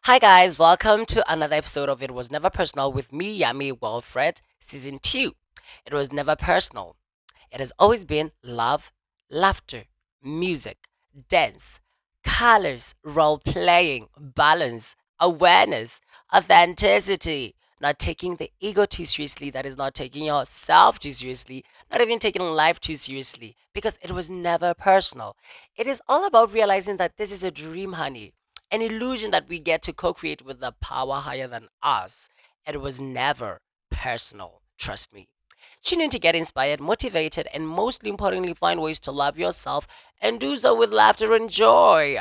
Hi guys, welcome to another episode of It Was Never Personal with me, Yami Wilfred, season 2. It was never personal. It has always been love, laughter, music, dance, colors, role playing, balance, awareness, authenticity, not taking the ego too seriously, that is not taking yourself too seriously, not even taking life too seriously, because it was never personal. It is all about realizing that this is a dream, honey, an illusion that we get to co create with the power higher than us. It was never personal, trust me. Tune in to get inspired, motivated, and mostly importantly, find ways to love yourself and do so with laughter and joy.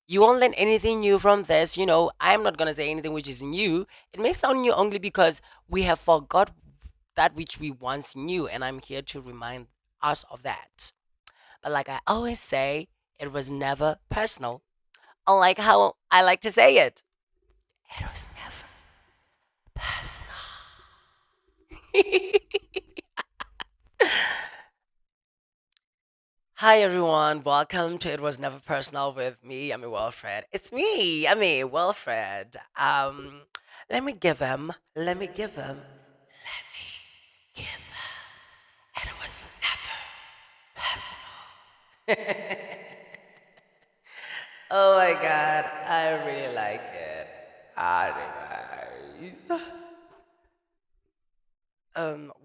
You won't learn anything new from this. I'm not going to say anything which is new. It may sound new only because we have forgot that which we once knew, and I'm here to remind us of that. But like I always say, it was never personal. Unlike how I like to say it, it was never personal. Hi everyone, welcome to It Was Never Personal with me, Amy Wilfred. It's me, Amy Wilfred. Let me give him. It was never personal. Oh my god, I really like it. Anyways,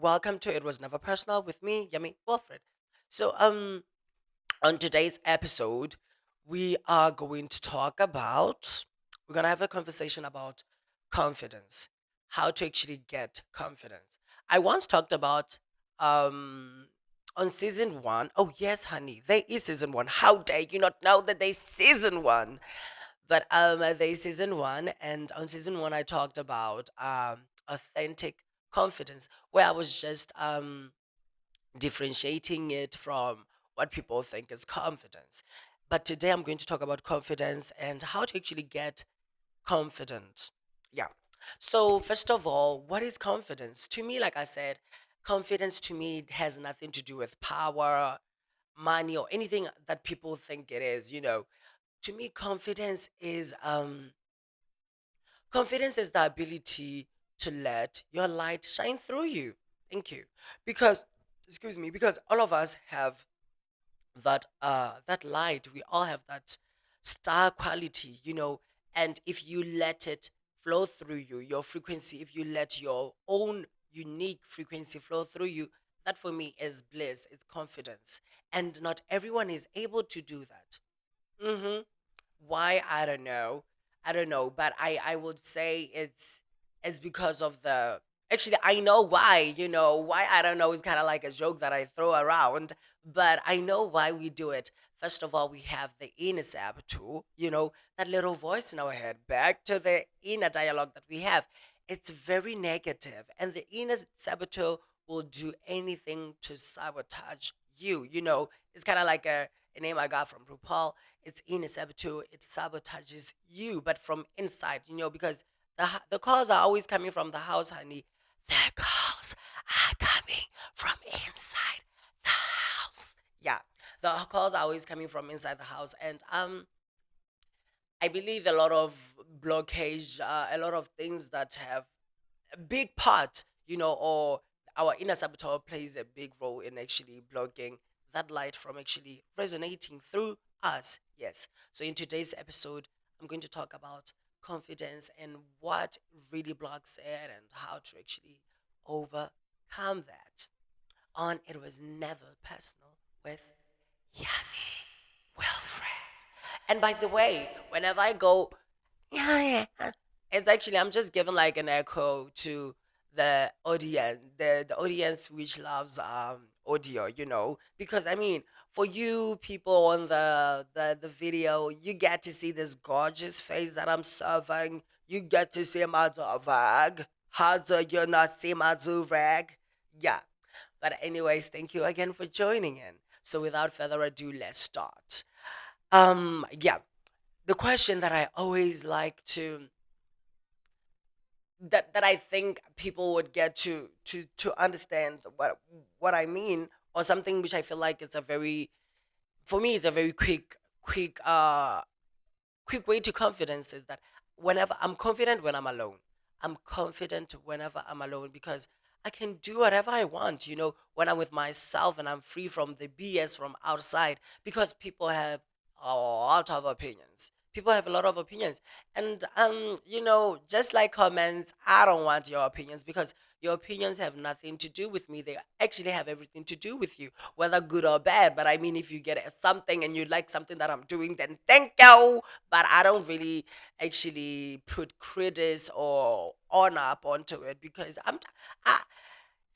welcome to It Was Never Personal with me, Yummy Wilfred. So, on today's episode, we are going to talk about, we're going to have a conversation about confidence, how to actually get confidence. I once talked about, um, on season one. Oh, yes, honey, there is season one. How dare you not know that there's season one? But there's season one, and on season one, I talked about authentic confidence, where I was just differentiating it from what people think is confidence. But today I'm going to talk about confidence and how to actually get confident. Yeah. So, first of all, what is confidence? To me, like I said, confidence to me has nothing to do with power, money, or anything that people think it is. To me, confidence is the ability to let your light shine through you. Thank you. Because, excuse me, because all of us have that light. We all have that star quality, and if you let it flow through you, your frequency, if you let your own unique frequency flow through you, that for me is bliss, it's confidence. And not everyone is able to do that. Hmm. Why? I don't know, but I would say it's because of the, actually I know why. Why, I don't know, is kind of like a joke that I throw around, but I know why we do it. First of all, we have the inner saboteur, that little voice in our head. Back to the inner dialogue that we have, it's very negative, and the inner saboteur will do anything to sabotage you. It's kind of like a name I got from RuPaul. It's inner saboteur. It sabotages you, but from inside, because the calls are always coming from the house, honey. The calls are coming from inside the house. Yeah, the calls are always coming from inside the house, and I believe a lot of blockage, a lot of things that have a big part, or our inner saboteur plays a big role in actually blocking that light from actually resonating through us. Yes. So in today's episode, I'm going to talk about confidence and what really blocks it and how to actually overcome that. On It Was Never Personal with Yummy Wilfred. And by the way, whenever I go, yeah, yeah, it's actually, I'm just giving like an echo to the audience which loves audio, because I mean, for you people on the video, you get to see this gorgeous face that I'm serving. You get to see my vag. How do you not see my rag? Yeah. But anyways, thank you again for joining in. So without further ado, let's start. Yeah, the question that I always like to, that I think people would get to understand what I mean, or something which I feel like it's a very, for me it's a very quick way to confidence, is that whenever I'm confident when I'm alone. I'm confident whenever I'm alone because I can do whatever I want, when I'm with myself and I'm free from the BS from outside because people have a lot of opinions. People have a lot of opinions. And just like comments, I don't want your opinions because your opinions have nothing to do with me. They actually have everything to do with you, whether good or bad. But I mean, if you get something and you like something that I'm doing, then thank you. But I don't really actually put credits or honor up onto it because it's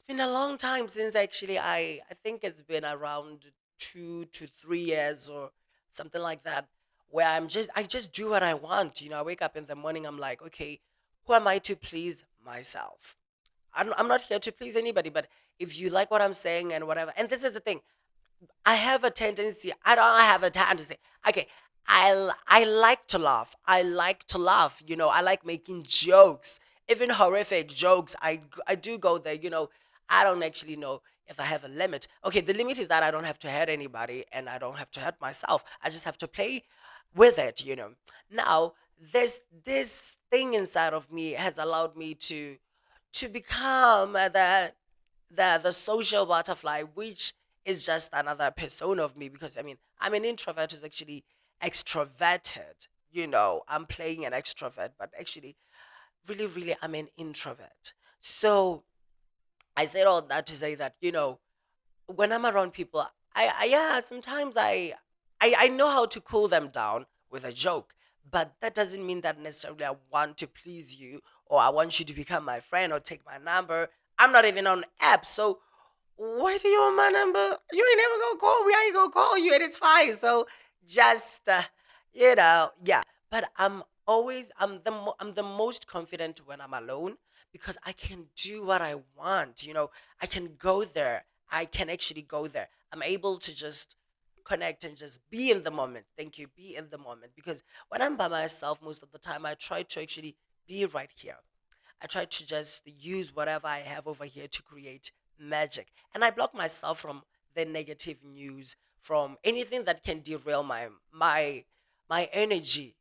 been a long time since actually I think it's been around 2 to 3 years or something like that where I just do what I want. I wake up in the morning, I'm like, okay, who am I to please myself? I'm not here to please anybody, but if you like what I'm saying and whatever, and this is the thing, I have a tendency. I don't have a tendency. Okay, I like to laugh. I like to laugh. I like making jokes, even horrific jokes. I do go there. I don't actually know if I have a limit. Okay, the limit is that I don't have to hurt anybody and I don't have to hurt myself. I just have to play with it. Now this thing inside of me has allowed me to become the social butterfly, which is just another persona of me because I mean I'm an introvert who's actually extroverted. I'm playing an extrovert, but actually, really, really, I'm an introvert. So I said all that to say that when I'm around people, yeah, sometimes I know how to cool them down with a joke, but that doesn't mean that necessarily I want to please you or I want you to become my friend or take my number. I'm not even on apps, so why do you want my number? You ain't never gonna call me. I ain't gonna call you, and it's fine. So just yeah. But I'm the most confident when I'm alone because I can do what I want. I can go there. I can actually go there. I'm able to just connect and just be in the moment. Thank you. Be in the moment because when I'm by myself, most of the time I try to actually be right here. I try to just use whatever I have over here to create magic. And I block myself from the negative news, from anything that can derail my energy,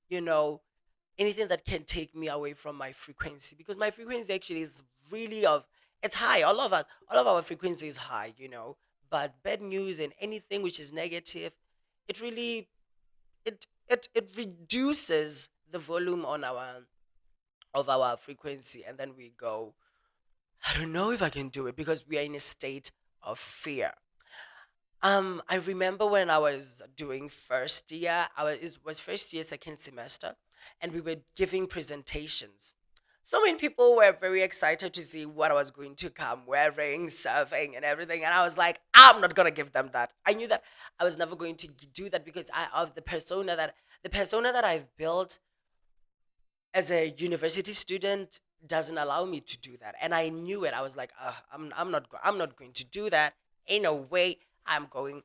anything that can take me away from my frequency. Because my frequency actually is really of it's high. All of our frequency is high, But bad news and anything which is negative, it really it reduces the volume on our frequency and then we go, I don't know if I can do it because we are in a state of fear. I remember when I was doing first year, it was first year, second semester, and we were giving presentations. So many people were very excited to see what I was going to come wearing, serving, and everything. And I was like, I'm not gonna give them that. I knew that I was never going to do that because of the persona that I've built as a university student doesn't allow me to do that, and I knew it. I was like, I'm not going to do that. Ain't no way I'm going.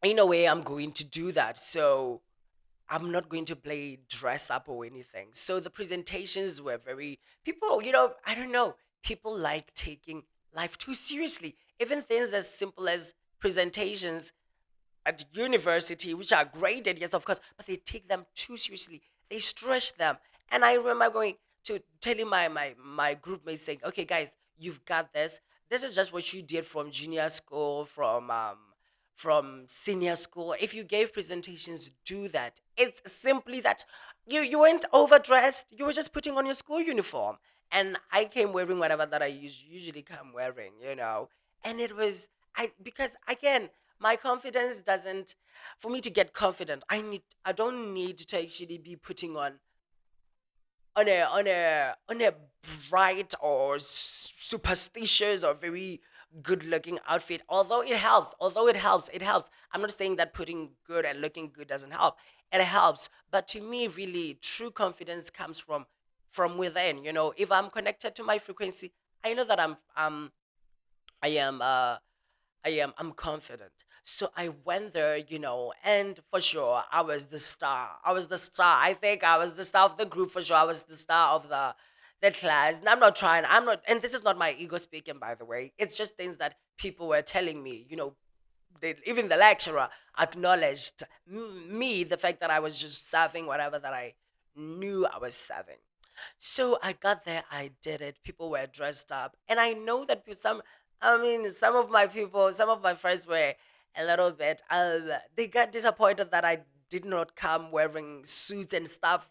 Ain't no way I'm going to do that. So I'm not going to play dress up or anything. So the presentations were very people. I don't know. People like taking life too seriously. Even things as simple as presentations at university, which are graded, yes, of course, but they take them too seriously. They stretch them. And I remember going to telling my group mates saying, okay, guys, you've got this. This is just what you did from junior school, from senior school. If you gave presentations, do that. It's simply that you weren't overdressed. You were just putting on your school uniform. And I came wearing whatever that I usually come wearing. And it was because again my confidence doesn't for me to get confident I don't need to actually be putting on a bright or superstitious or very good looking outfit, although it helps. I'm not saying that putting good and looking good doesn't help. It helps, but to me really true confidence comes from within. If I'm connected to my frequency, I know that I am I'm confident. So I went there, and for sure I was the star. I was the star. I think I was the star of the group for sure. I was the star of the class. And I'm not and this is not my ego speaking, by the way. It's just things that people were telling me, even the lecturer acknowledged me, the fact that I was just serving whatever that I knew I was serving. So I got there, I did it. People were dressed up, and I know that I mean, some of my friends were a little bit. They got disappointed that I did not come wearing suits and stuff.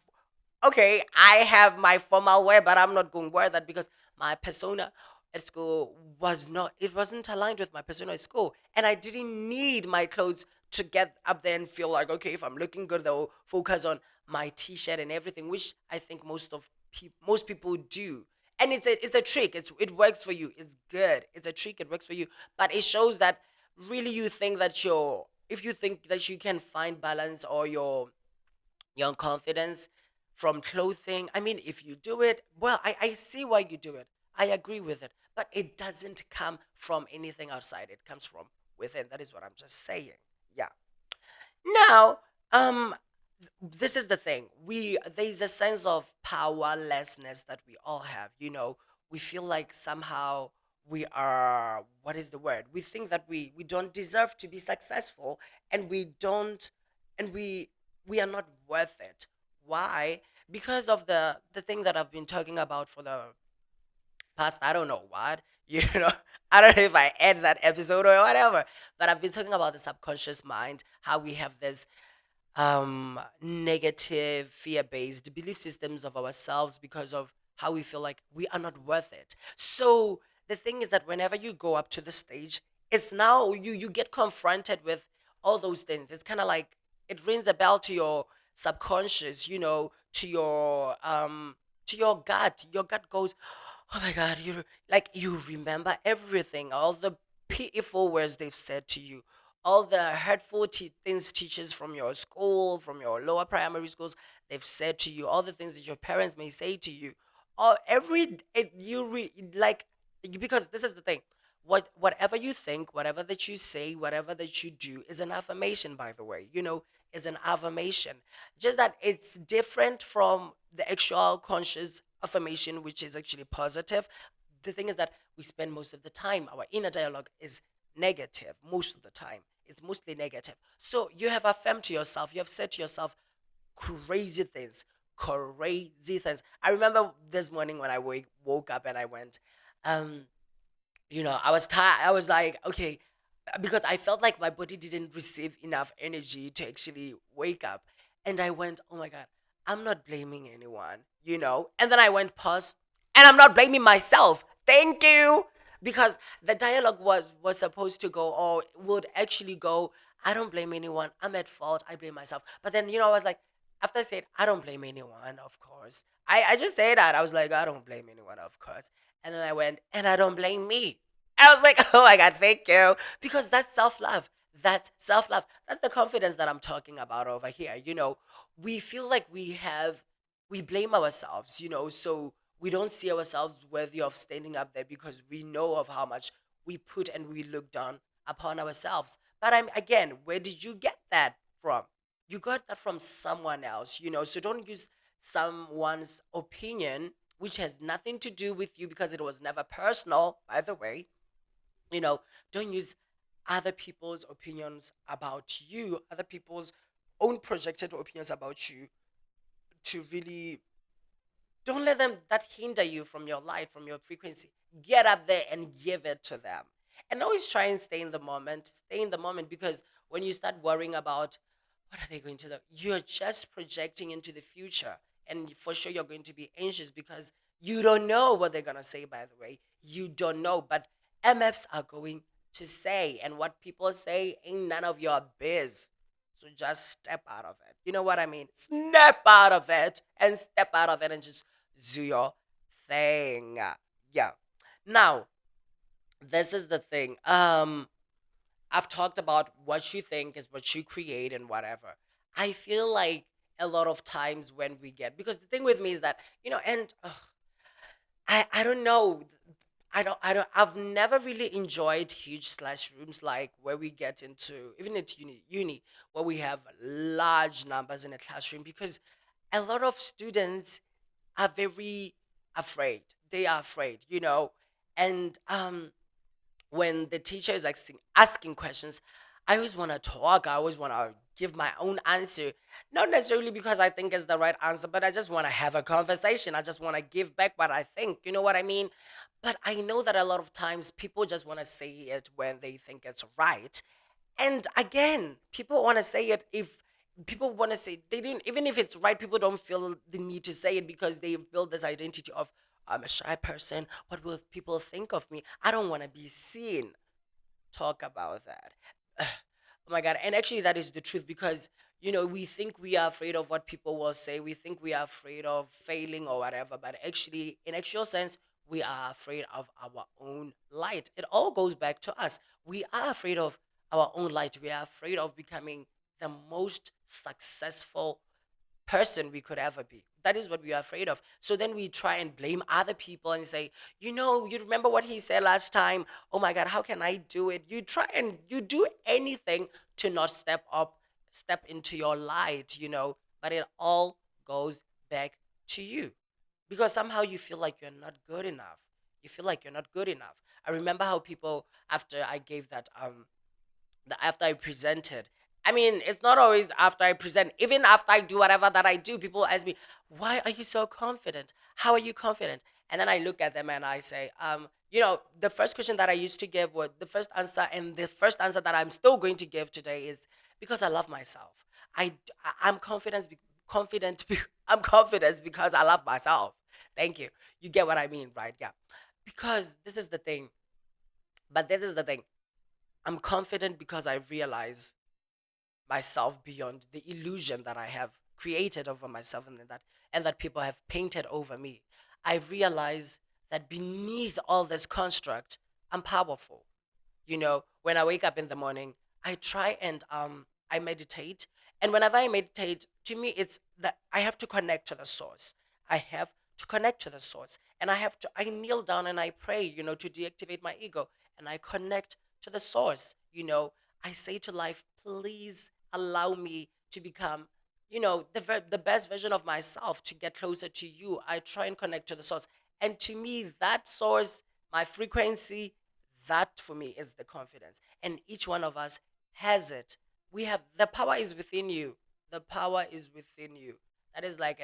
Okay, I have my formal wear, but I'm not going to wear that because my persona at school was not. It wasn't aligned with my persona at school, and I didn't need my clothes to get up there and feel like, okay, if I'm looking good, they'll focus on my t-shirt and everything, which I think most people do. And it's a trick. It works for you. It's good. It's a trick. It works for you, but it shows that really you think that you're if you think that you can find balance or your confidence from clothing. I mean, if you do it, well, I see why you do it. I agree with it. But it doesn't come from anything outside. It comes from within. That is what I'm just saying. Yeah. Now, this is the thing. There's a sense of powerlessness that we all have. We feel like somehow we are, what is the word? We think that we don't deserve to be successful, and we are not worth it. Why? Because of the thing that I've been talking about for the past, I don't know what. I don't know if I end that episode or whatever, but I've been talking about the subconscious mind, how we have this negative fear-based belief systems of ourselves because of how we feel like we are not worth it. So the thing is that whenever you go up to the stage, it's now you get confronted with all those things. It's kind of like it rings a bell to your subconscious, to your gut. Your gut goes, oh my god, you remember everything, all the pitiful words they've said to you, all the hurtful things teachers from your school, from your lower primary schools, they've said to you, all the things that your parents may say to you, or every it, you re, like because this is the thing. Whatever you think, whatever that you say, whatever that you do is an affirmation, by the way. Is an affirmation. Just that it's different from the actual conscious affirmation, which is actually positive. The thing is that we spend most of the time, our inner dialogue is negative most of the time. It's mostly negative. So you have affirmed to yourself, you have said to yourself crazy things, crazy things. I remember this morning when I woke up and I went, um, I was tired. I was like, okay, because I felt like my body didn't receive enough energy to actually wake up. And I went, oh my God, I'm not blaming anyone. And then I went pause, and I'm not blaming myself. Thank you. Because the dialogue was supposed to go, or would actually go, I don't blame anyone. I'm at fault. I blame myself. But then, I was like, after I said, I don't blame anyone, of course. I just say that. I was like, I don't blame anyone, of course. And then I went, and I don't blame me. I was like, oh my God, thank you. Because that's self love. That's self love. That's the confidence that I'm talking about over here. We feel like we blame ourselves, so we don't see ourselves worthy of standing up there because we know of how much we put and we look down upon ourselves. But again, where did you get that from? You got that from someone else, so don't use someone's opinion, which has nothing to do with you because it was never personal, by the way. you know don't use other people's opinions about you, other people's own projected opinions about you, to really, don't let them that hinder you from your light, from your frequency. Get up there and give it to them. And always try and stay in the moment. Stay in the moment, because when you start worrying about what are they going to do, you're just projecting into the future. And for sure you're going to be anxious because you don't know what they're going to say, by the way. You don't know. But MFs are going to say, and what people say ain't none of your biz. So just step out of it. You know what I mean? Snap out of it and step out of it and just do your thing. Yeah. Now, this is the thing. I've talked about what you think is what you create and whatever. I feel like a lot of times when we get, because the thing with me is that, and I don't know. I've never really enjoyed huge classrooms like where we get into, even at uni where we have large numbers in a classroom, because a lot of students are very afraid. They are afraid. And when the teacher is asking questions, I always want to talk. I always want to give my own answer. Not necessarily because I think it's the right answer, but I just want to have a conversation. I just want to give back what I think. You know what I mean? But I know that a lot of times people just want to say it when they think it's right. And again, people want to say it if people want to say they didn't, even if it's right, people don't feel the need to say it because they've built this identity of I'm a shy person. What will people think of me? I don't want to be seen. Talk about that. Oh my God. And actually, that is the truth because, we think we are afraid of what people will say. We think we are afraid of failing or whatever. But actually, in actual sense, we are afraid of our own light. It all goes back to us. We are afraid of our own light. We are afraid of becoming the most successful person we could ever be. That is what we are afraid of. So then we try and blame other people and say, you remember what he said last time? Oh my God, how can I do it? You try and you do anything to not step up, step into your light, but it all goes back to you because somehow you feel like you're not good enough. You feel like you're not good enough. I remember how people, after I gave that after I presented. I mean, it's not always after I present. Even after I do whatever that I do, people ask me, "Why are you so confident? How are you confident?" And then I look at them and I say, the first question that I used to give was the first answer, and the first answer that I'm still going to give today is because I love myself. I'm confident. Confident. I'm confident because I love myself. Thank you. You get what I mean, right? Yeah. Because this is the thing. But this is the thing. I'm confident because I realize myself beyond the illusion that I have created over myself and that people have painted over me. I realize that beneath all this construct, I'm powerful. When I wake up in the morning, I try and I meditate. And whenever I meditate, to me it's that I have to connect to the source. I have to connect to the source. And I kneel down and I pray, to deactivate my ego. And I connect to the source. I say to life, please allow me to become, the best version of myself, to get closer to you. I try and connect to the source. And to me, that source, my frequency, that for me is the confidence. And each one of us has it. The power is within you. The power is within you. That is like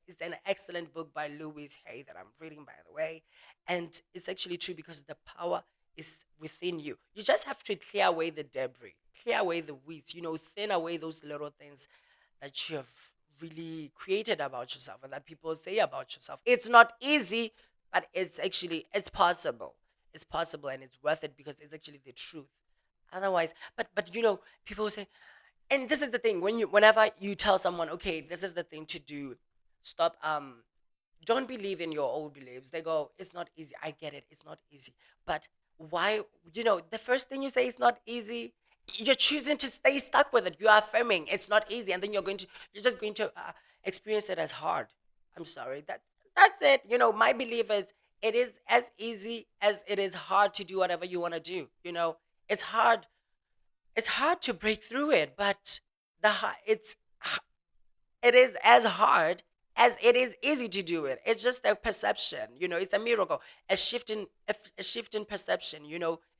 it's an excellent book by Louise Hay that I'm reading, by the way. And it's actually true because the power is within you. You just have to clear away the debris, clear away the weeds, thin away those little things that you have really created about yourself and that people say about yourself. It's not easy, but it's possible. It's possible and it's worth it because it's actually the truth. Otherwise, but people say, and this is the thing, whenever you tell someone, okay, this is the thing to do, stop, don't believe in your old beliefs. They go, it's not easy. I get it, it's not easy. But why, the first thing you say is not easy, you're choosing to stay stuck with it. You are affirming it's not easy, and then you're just going to experience it as hard. I'm sorry. That's it. My belief is it is as easy as it is hard to do whatever you want to do. It's hard. It's hard to break through it, but it is as hard as it is easy to do it. It's just a perception. It's a miracle. A shift in perception.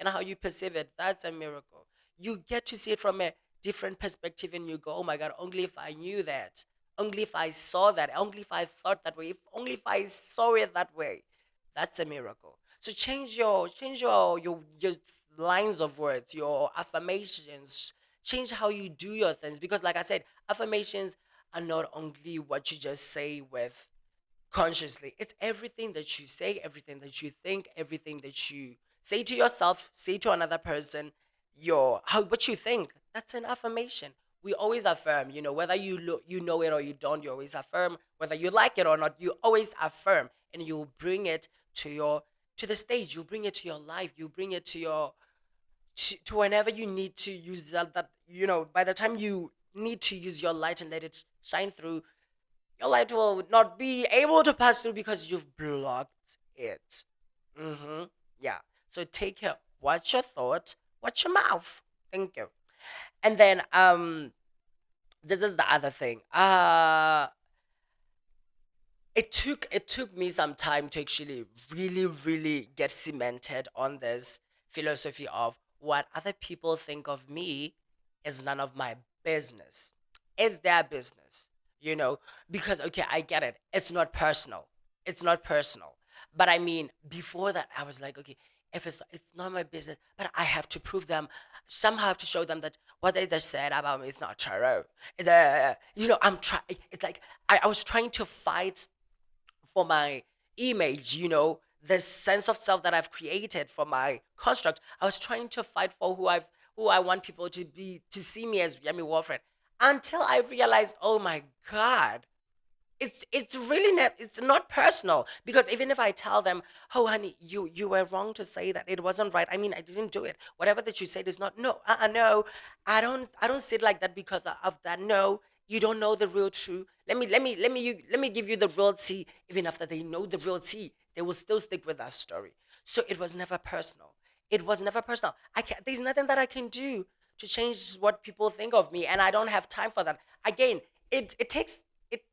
And how you perceive it. That's a miracle. You get to see it from a different perspective, and you go, "Oh my God! Only if I knew that. Only if I saw that. Only if I thought that way. If only if I saw it that way." That's a miracle. So change your lines of words, your affirmations. Change how you do your things because, like I said, affirmations are not only what you just say with consciously. It's everything that you say, everything that you think, everything that you say to yourself, say to another person, what you think. That's an affirmation. We always affirm, whether you know it or you don't, you always affirm. Whether you like it or not, you always affirm, and you bring it to the stage. You bring it to your life. You bring it to whenever you need to use by the time you need to use your light and let it shine through, your light will not be able to pass through because you've blocked it. Yeah. So take care. Watch your thought. Watch your mouth. Thank you. And then this is the other thing. It took me some time to actually really really get cemented on this philosophy of what other people think of me is none of my business. It's their business, you know, because, okay, I get it. It's not personal. It's not personal. But I mean, before that, I was like, okay, if it's not my business, but I have to prove them, somehow have to show them that what they just said about me is not true. It's I'm trying. It's like I was trying to fight for my image, this sense of self that I've created for my construct. I was trying to fight for who I want people to see me as Yemi Warfred, until I realized, oh my God, it's really it's not personal, because even if I tell them, oh honey, you were wrong to say that, it wasn't right, I mean, I didn't do it, whatever that you said is not, no, no, I don't sit like that because of that. No, you don't know the real truth. Let me give you the real tea. Even after they know the real tea, they will still stick with that story. So it was never personal. It was never personal. There's nothing that I can do to change what people think of me, and I don't have time for that. Again, it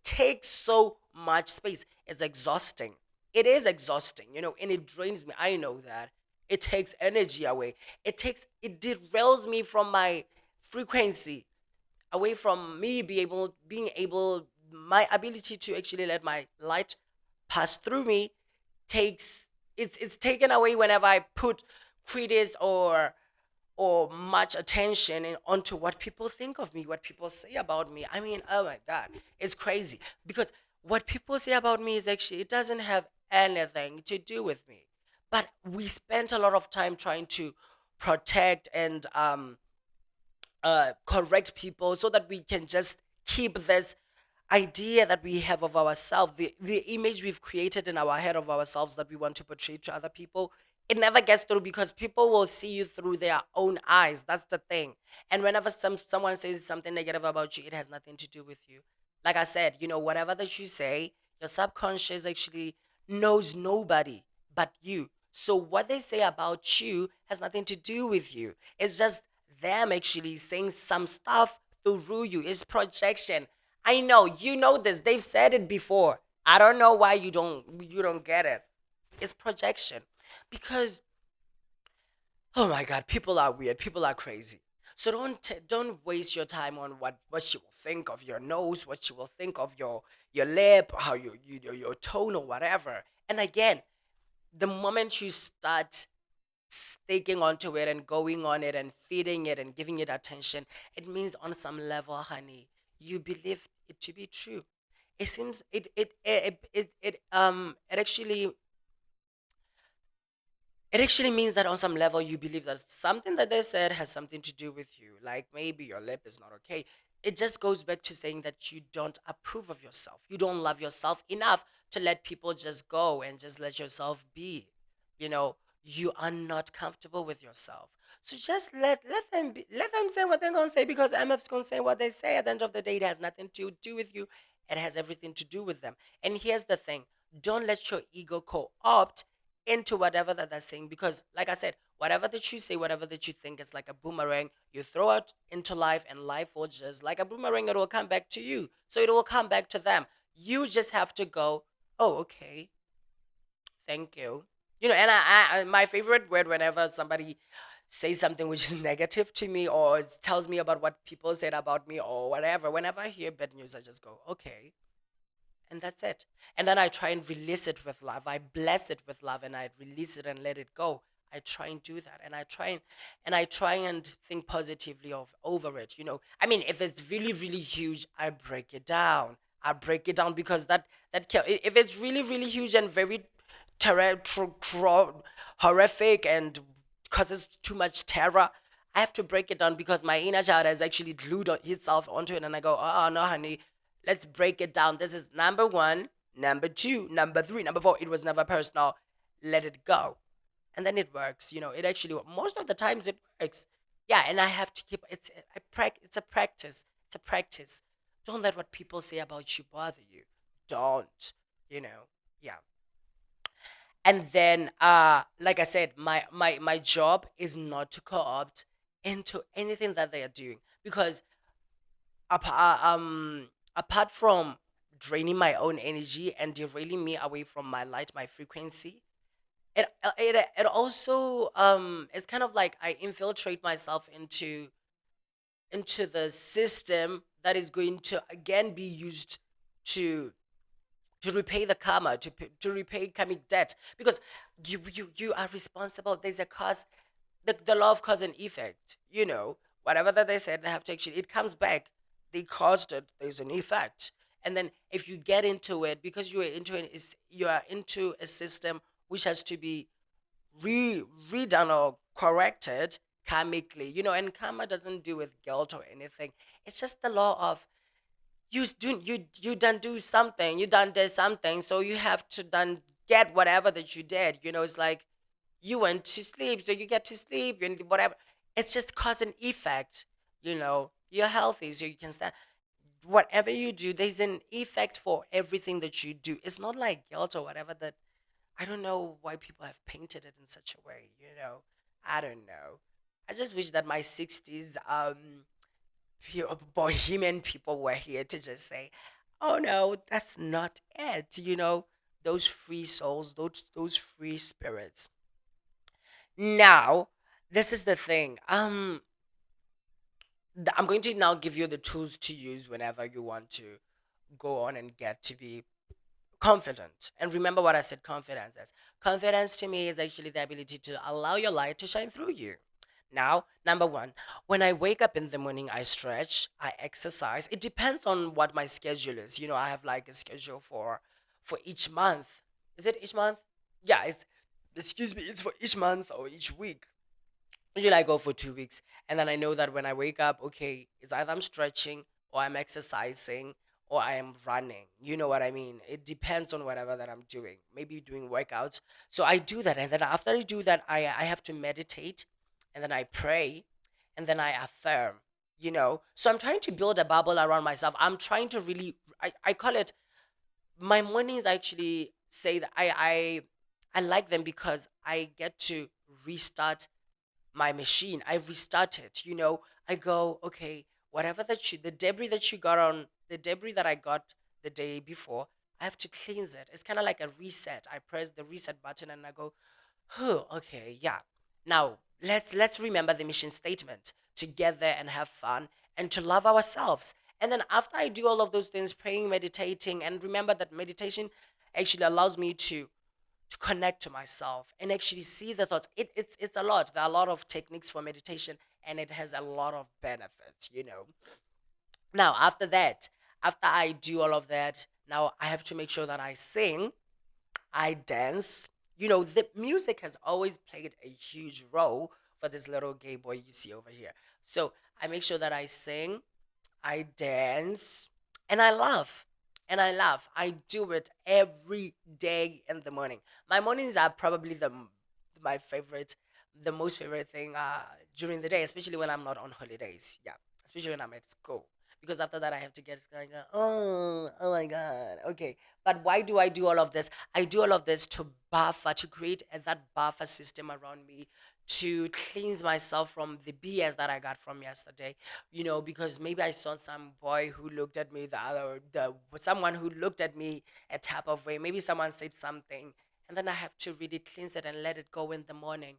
takes so much space. It's exhausting. It is exhausting, and it drains me. I know that. It takes energy away. It derails me from my frequency, away from me being able, my ability to actually let my light pass through me takes it's taken away whenever I put credence or much attention onto what people think of me, what people say about me. I mean, oh my God, it's crazy, because what people say about me is actually, it doesn't have anything to do with me. But we spent a lot of time trying to protect and correct people so that we can just keep this idea that we have of ourselves, the image we've created in our head of ourselves that we want to portray to other people. It never gets through, because people will see you through their own eyes. That's the thing. And whenever someone says something negative about you, it has nothing to do with you. Like I said, whatever that you say, your subconscious actually knows nobody but you. So what they say about you has nothing to do with you. It's just them actually saying some stuff through you. It's projection. I know you know this. They've said it before. I don't know why you don't get it. It's projection. Because, oh my God, people are weird. People are crazy. So don't waste your time on what she will think of your nose, what she will think of your lip, how your tone or whatever. And again, the moment you start sticking onto it and going on it and feeding it and giving it attention, it means on some level, honey, you believe it to be true. It seems it actually means that on some level you believe that something that they said has something to do with you. Like maybe your lip is not okay. It just goes back to saying that you don't approve of yourself. You don't love yourself enough to let people just go and just let yourself be. You know, you are not comfortable with yourself. So just let them say what they're gonna say, because MF's gonna say what they say. At the end of the day, it has nothing to do with you. It has everything to do with them. And here's the thing: don't let your ego co-opt into whatever that they're saying, because like I said, whatever that you say, whatever that you think, is like a boomerang. You throw it into life, and life will just like a boomerang, it will come back to you, so it will come back to them. You just have to go, oh, okay, thank you. And my favorite word whenever somebody says something which is negative to me, or tells me about what people said about me or whatever, whenever I hear bad news, I just go, okay, and that's it. And then I try and release it with love. I bless it with love, and I release it and let it go. I try and do that, and I try and think positively of over it. I mean, if it's really really huge, I break it down. I break it down, because if it's really really huge and very horrific and causes too much terror, I have to break it down, because my inner child has actually glued itself onto it, and I go, oh no, honey, let's break it down. This is number one, number two, number three, number four. It was never personal. Let it go. And then it works. It actually, most of the times it works. Yeah, and I have to keep it's a practice. It's a practice. Don't let what people say about you bother you. Don't. Yeah. And then like I said, my job is not to co-opt into anything that they are doing, because apart from draining my own energy and derailing me away from my light, my frequency, It also it's kind of like I infiltrate myself into the system that is going to again be used to to repay the karma, to repay karmic debt, because you are responsible. There's a cause, the law of cause and effect. Whatever that they said, they have to actually, it comes back. They caused it. There's an effect, and then if you get into it, because you are into it, is you are into a system which has to be redone or corrected karmically. And karma doesn't do with guilt or anything. It's just the law of, you done do something, you done did something, so you have to done get whatever that you did. It's like you went to sleep, so you get to sleep and whatever. It's just cause and effect. You're healthy, so you can stand. Whatever you do, there's an effect for everything that you do. It's not like guilt or whatever that, I don't know why people have painted it in such a way. I don't know. I just wish that my 60s bohemian people were here to just say, "Oh no, that's not it." Those free souls, those free spirits. Now, this is the thing. I'm going to now give you the tools to use whenever you want to go on and get to be confident. And remember what I said confidence is. Confidence to me is actually the ability to allow your light to shine through you. Now, number one, when I wake up in the morning, I stretch, I exercise. It depends on what my schedule is. I have like a schedule for each month. Is it each month? Yeah, excuse me, it's for each month or each week. Usually I go for 2 weeks, and then I know that when I wake up, okay, it's either I'm stretching or I'm exercising or I am running. You know what I mean? It depends on whatever that I'm doing. Maybe doing workouts. So I do that, and then after I do that, I have to meditate, and then I pray, and then I affirm. So I'm trying to build a bubble around myself. I'm trying to really, I call it, my mornings actually say that I like them because I get to restart my machine. I restart it. I go, okay, whatever the debris that you got on, the debris that I got the day before, I have to cleanse it. It's kind of like a reset. I press the reset button and I go, oh, okay, yeah. Now let's remember the mission statement: to get there and have fun and to love ourselves. And then after I do all of those things, praying, meditating, and remember that meditation actually allows me to connect to myself and actually see the thoughts. It's a lot. There are a lot of techniques for meditation, and it has a lot of benefits. Now, after that, after I do all of that, now I have to make sure that I sing, I dance. The music has always played a huge role for this little gay boy you see over here. So I make sure that I sing, I dance, and I laugh. And I laugh. I do it every day in the morning. My mornings are probably my favorite, the most favorite thing during the day, especially when I'm not on holidays. Yeah, especially when I'm at school. Because after that, I have to get going. Oh my God. Okay. But why do I do all of this? I do all of this to buffer, to create that buffer system around me, to cleanse myself from the BS that I got from yesterday. Because maybe I saw some boy who looked at me someone who looked at me a type of way. Maybe someone said something, and then I have to really cleanse it and let it go in the morning.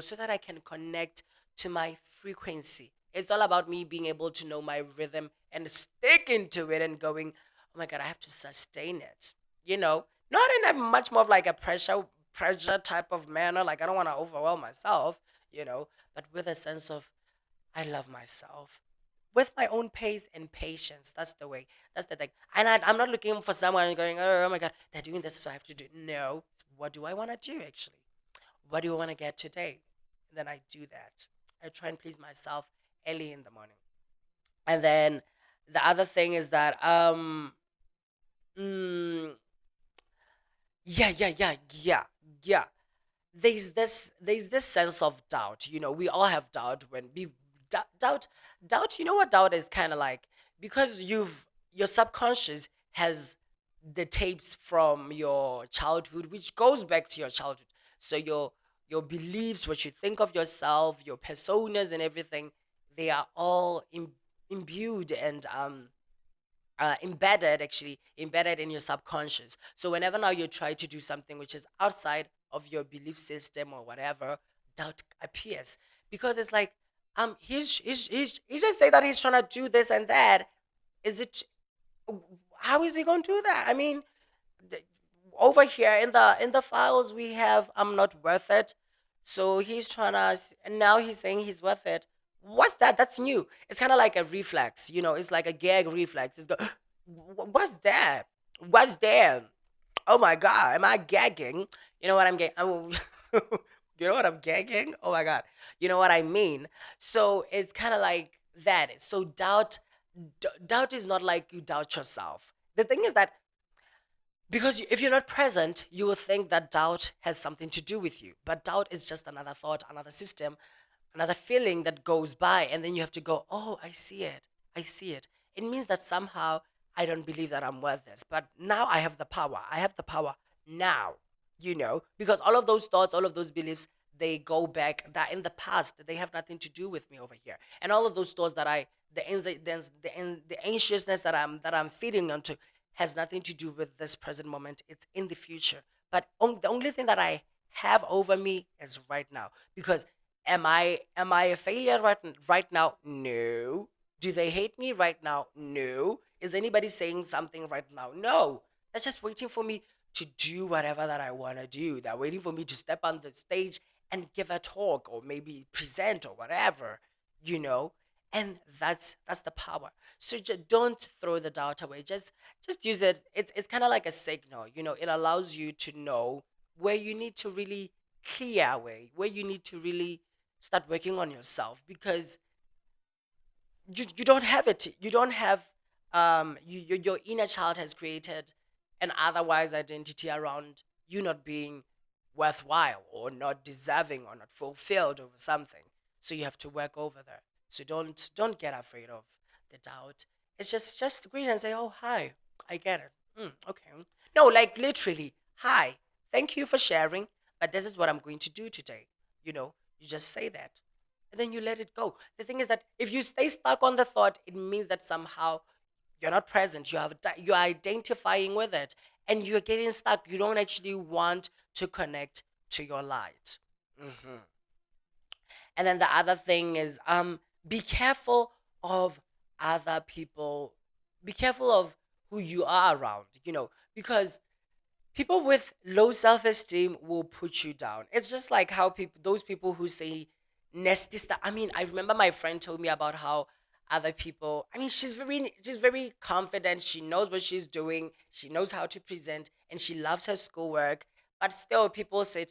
So that I can connect to my frequency. It's all about me being able to know my rhythm and stick into it and going, oh my God, I have to sustain it. Not in a much more of like a pressure type of manner. Like I don't want to overwhelm myself, but with a sense of I love myself with my own pace and patience. That's the way. That's the thing. And I'm not looking for someone going, oh my God, they're doing this, so I have to do it. No. What do I want to do actually? What do I want to get today? And then I do that. I try and please myself early in the morning. And then the other thing is that mm, yeah. There's this sense of doubt. We all have doubt when we doubt. You know what doubt is kind of like, because your subconscious has the tapes from your childhood, which goes back to your childhood. So your beliefs, what you think of yourself, your personas and everything, they are all imbued and embedded in your subconscious. So whenever now you try to do something which is outside of your belief system or whatever, doubt appears. Because it's like, he's just saying that he's trying to do this and that. Is it, how is he going to do that? I mean, th- over here in the files we have, I'm not worth it. So he's trying to, and now he's saying he's worth it. What's that? That's new. It's kind of like a reflex, it's like a gag reflex. It's go, what's that? What's there? Oh my god, am I gagging? You know what I'm gagging? You know what I'm gagging? Oh my god, you know what I mean. So it's kind of like that. So doubt is not like you doubt yourself. The thing is that, because if you're not present, you will think that doubt has something to do with you. But doubt is just another thought, another system, another feeling that goes by. And then you have to go, oh, I see it. I see it. It means that somehow I don't believe that I'm worth this. But now I have the power. I have the power now, because all of those thoughts, all of those beliefs, they go back, that in the past, they have nothing to do with me over here. And all of those thoughts that the anxiousness that I'm feeding onto has nothing to do with this present moment. It's in the future. But the only thing that I have over me is right now. Because am I a failure right now? No. Do they hate me right now? No. Is anybody saying something right now? No. They're just waiting for me to do whatever that I want to do. They're waiting for me to step on the stage and give a talk or maybe present or whatever, you know? And that's the power. So just don't throw the doubt away. Just use it. It's kind of like a signal. It allows you to know where you need to really clear away, where you need to really start working on yourself, because you don't have it. You don't have, your inner child has created an otherwise identity around you not being worthwhile or not deserving or not fulfilled over something. So you have to work over there. So don't get afraid of the doubt. It's just greet and say, oh, hi, I get it. Okay. No, like literally, hi, thank you for sharing, but this is what I'm going to do today. You just say that, and then you let it go. The thing is that if you stay stuck on the thought, it means that somehow you're not present. You're identifying with it, and you're getting stuck. You don't actually want to connect to your light. hmm And then the other thing is, be careful of other people. Be careful of who you are around. Because people with low self-esteem will put you down. It's just like how those people who say nasty stuff. I mean, I remember my friend told me about how other people, I mean, she's very confident. She knows what she's doing. She knows how to present, and she loves her schoolwork. But still, people say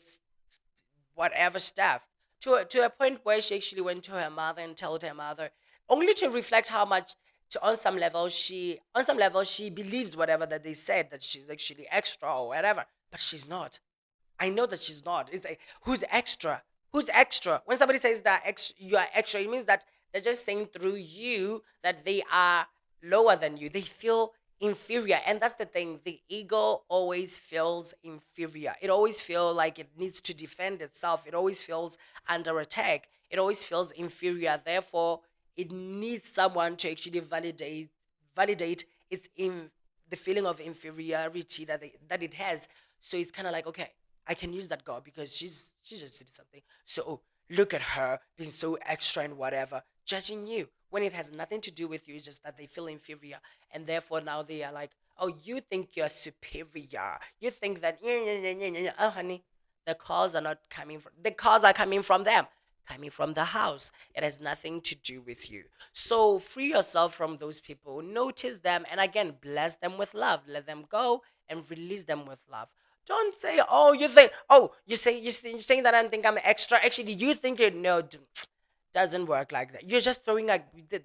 whatever stuff, to a point where she actually went to her mother and told her mother, only to reflect how much, on some level she believes whatever that they said, that she's actually extra or whatever, but she's not. I know that she's not. It's like, who's extra? Who's extra? When somebody says that you are extra, it means that they're just saying through you that they are lower than you. They feel inferior. And that's the thing. The ego always feels inferior. It always feels like it needs to defend itself. It always feels under attack. It always feels inferior. Therefore, it needs someone to actually validate the feeling of inferiority that it has. So it's kind of like, okay, I can use that girl because she just did something. So, oh, look at her being so extra and whatever, judging you when it has nothing to do with you. It's just that they feel inferior, and therefore now they are like, oh, you think you're superior. You think that, yeah, yeah, yeah, yeah, yeah. Oh, honey, the calls are coming from them, coming from the house. It has nothing to do with you. So free yourself from those people. Notice them, and again, bless them with love. Let them go and release them with love. Don't say, oh, you're saying that I think I'm extra. Actually, you think you know. Doesn't work like that. You're just throwing like the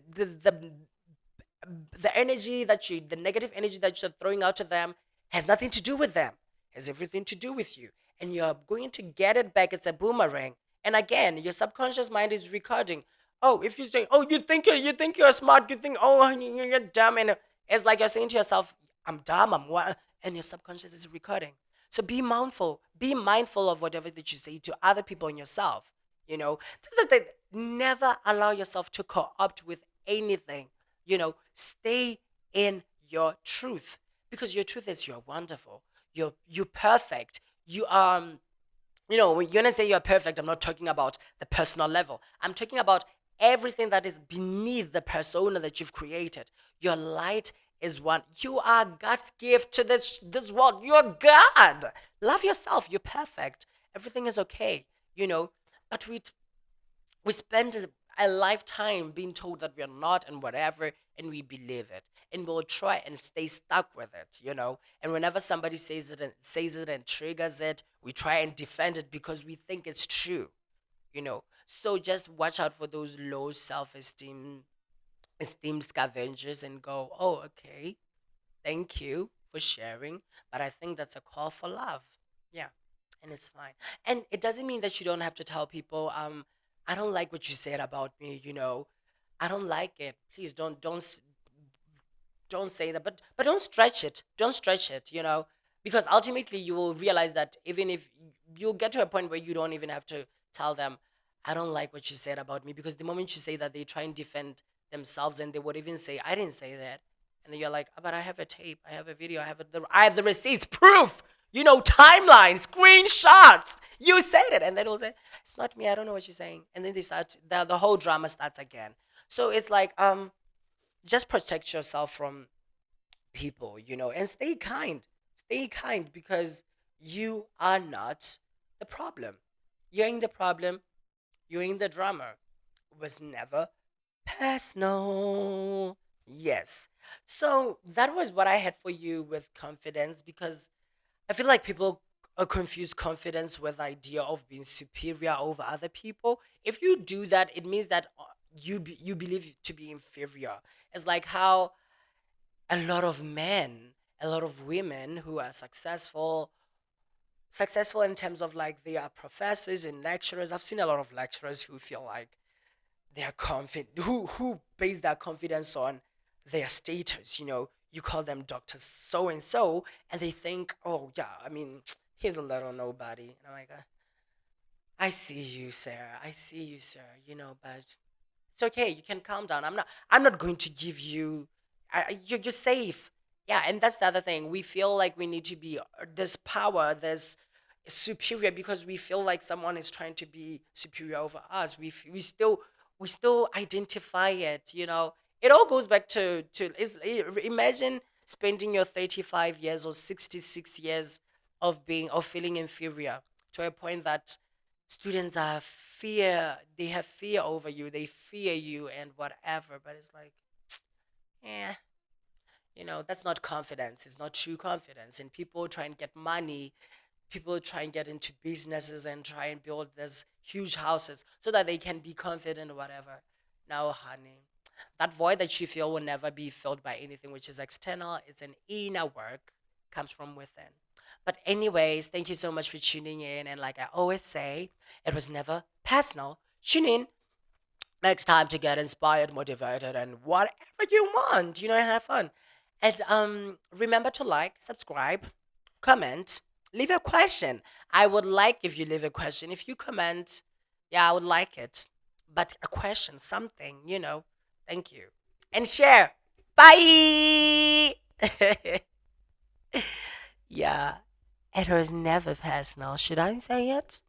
energy the negative energy that you're throwing out to them has nothing to do with them. Has everything to do with you, and you're going to get it back. It's a boomerang. And again, your subconscious mind is recording. Oh, if you say, oh, you think you're smart, you think, oh, honey, you're dumb, and it's like you're saying to yourself, I'm dumb, I'm what, and your subconscious is recording. So be mindful of whatever that you say to other people and yourself. This is the thing. Never allow yourself to co-opt with anything. Stay in your truth, because your truth is you're wonderful. You're perfect. You are. When you say you're perfect, I'm not talking about the personal level. I'm talking about everything that is beneath the persona that you've created. Your light is one. You are God's gift to this world. You're God. Love yourself. You're perfect. Everything is okay. You know, but we spend a lifetime being told that we're not and whatever, and we believe it, and we'll try and stay stuck with it. And whenever somebody says it and triggers it, we try and defend it because we think it's true. So just watch out for those low esteem scavengers and go, oh, okay, thank you for sharing, but I think that's a call for love. Yeah, and it's fine. And it doesn't mean that you don't have to tell people, I don't like what you said about me. I don't like it. Please don't say that, but don't stretch it. Don't stretch it. Because ultimately you will realize that even if you'll get to a point where you don't even have to tell them, I don't like what you said about me, because the moment you say that, they try and defend themselves, and they would even say, I didn't say that. And then you're like, "Oh, but I have a tape, I have a video, I have the receipts, proof, timeline, screenshots. You said it." And then it'll say, it's not me, I don't know what you're saying. And then the whole drama starts again. So it's like, just protect yourself from people, and stay kind. Stay kind, because you are not the problem. You ain't the problem. You ain't the drama. It was never personal. Yes. So that was what I had for you with confidence, because I feel like people confuse confidence with the idea of being superior over other people. If you do that, it means that you believe to be inferior. It's like how a lot of men, a lot of women who are successful in terms of like they are professors and lecturers. I've seen a lot of lecturers who feel like they are confident, who base their confidence on their status. You call them Doctor So and So, and they think, oh yeah, I mean, he's a little nobody. And I'm like, I see you, Sarah. I see you, sir. But it's okay. You can calm down. I'm not going to give you. You're safe. Yeah, and that's the other thing. We feel like we need to be this power, this superior, because we feel like someone is trying to be superior over us. We still identify it. It all goes back imagine spending your 35 years or 66 years of feeling inferior, to a point that students they have fear over you, they fear you and whatever. But it's like, yeah, that's not confidence. It's not true confidence. And people try and get money, people try and get into businesses and try and build these huge houses so that they can be confident or whatever. No, honey, that void that you feel will never be filled by anything which is external. It's an inner work, comes from within. But anyways, thank you so much for tuning in. And like I always say, it was never personal. Tune in next time to get inspired, motivated, and whatever you want, and have fun. And remember to like, subscribe, comment, leave a question. I would like if you leave a question. If you comment, yeah, I would like it. But a question, something. Thank you. And share. Bye. Yeah. It was never personal. Should I say it?